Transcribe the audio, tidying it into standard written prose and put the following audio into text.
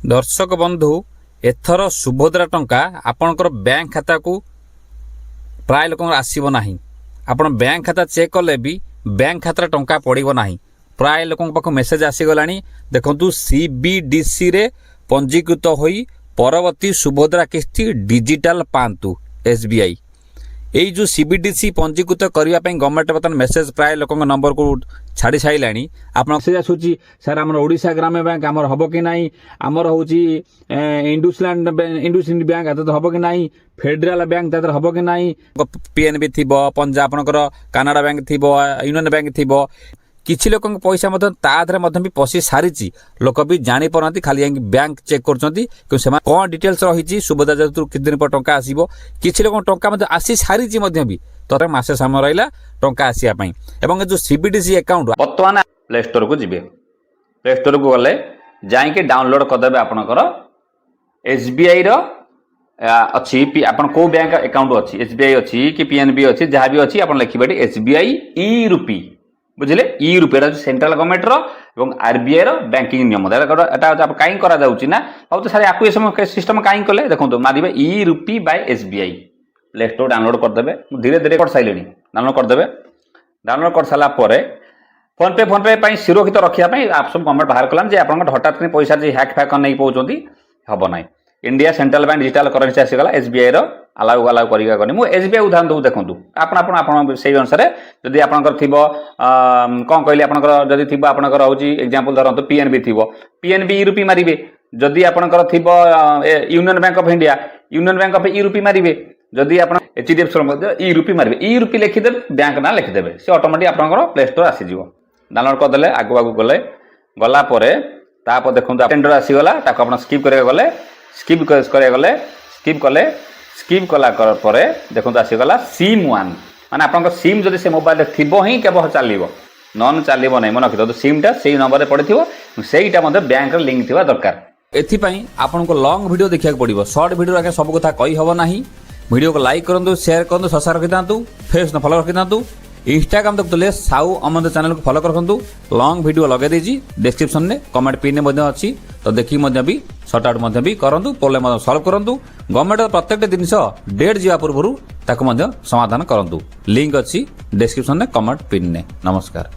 दर्शक बंधु एथर सुभद्रा टंका आपणकर बैंक खाता को प्राय लोक आसब ना। आपण बैंक खाता चेक कले भी बैंक खाता टंका पड़ो ना। प्राय लोक पाख मेसेज आसीगला देखु सीबीडीसी रे पंजीकृत होई परवर्ती सुभद्रा किस्ती डिजिटल पांतु एसबीआई। यही जो सीबीडीसी पंजीकृत करने गवर्नमेंट बर्तमान मेसेज प्राय लोक नंबर को छाड़ी सारा आप मेसेज आसूँ सर आम ओडिशा ग्राम्य बैंक आमर हम कि ना आमर हूँ इंडुसलैंड इंडुसिंड बैंक हम कि ना फेडराल बैंक हम कि ना पीएनबी थी पंजाब आपंकर कानाडा बैंक थी यूनियन बैंक थी किसी लोक पैसा भी पशि सारी लोक भी जानी पारना खाली बैंक चेक कर कौन डिटेल्स रही सुभद्रा जेतु कित दिन पर टंका आसो किसी लोक टंका आसी सारी भी तर मसे समय रहा टंका आसापी एवं जो सीबीडीसी अकाउंट बर्तमान प्ले स्टोर को जीवे प्ले स्टोर को गले जाइए डाउनलोड करदे आपणकर एसबीआई अच्छी आप कौ बैंक अकाउंट अच्छी एसबीआई अच्छी कि पीएनबी अच्छी जहाँ भी अच्छी आप लिखे एसबीआई ई रूपी बुझे ई रूपी सेंट्रल गवर्नमेंट आरबीआई बैंकिंग नियम कहीं करा तो सारे आपको सिस्टम कहीं कले देखो मारे e rupee by SBI Play Store download करदे धीरे धीरे कर सारे डाउनलोड करदे डाउनलोड कर सारापर फोन पे सुरक्षित रखापी आप सब गवर्नमेंट बाहर कलान आप हठात पैसा हैक फैक नहीं पाँच हम ना India central bank digital currency आसीगला एसबीआई अलाउ अलाउ करनी मुझे एसबीआई उदाहरण दूँ देखूँ आप से अनुसार जदि आपंकर थी कौन कहली आपंकर थी आपंकर हूँ एग्जांपल धरतु पीएनबी थी पीएनबी ई रूपी मारे जदि आपंकर थी Union Bank of India Union Bank of e rupee मारे जदि आप एचडीएफसी ई रूपी मारे ई रूपी लिखिदेवे बैंक ना लिखिदेवे सी ऑटोमेटिक आपंकर प्ले स्टोर आसीज डाउनलोड करदे आगु आगु गले गलापर तापर देखो टेंडर आसीगला आप स्किप करा गले स्किप गले स्किप कले स्किप कला देखो आसीगला सिम वन माने आपन सिम जदि से मोबाइल थी ही केवल चलो नन चलो ना मन रखी सिमटा से नंबर पड़ो सहीटा बैंक लिंक थी दरकार एथिपाई आपन को लॉन्ग वीडियो देखा पड़ो शॉर्ट वीडियो आगे सब कथा कही हम ना वीडियो को लाइक करूँ शेयर करूँ ससा रखी था फेस फॉलो रखी था इंस्टाग्राम देखुले साउ अमन चैनल को फॉलो रखु लॉन्ग वीडियो लगे देजी डिस्क्रिप्शन में कमेंट पिन में अच्छी तो देखिए भी सर्ट आउट भी करूँ प्रोब्लेम सल्व करूँ गवर्नमेंट प्रत्येक जिनस डेट जा पूर्व समाधान करूँ लिंक अच्छी डिस्क्रिप्शन में कमेंट पिन ने नमस्कार।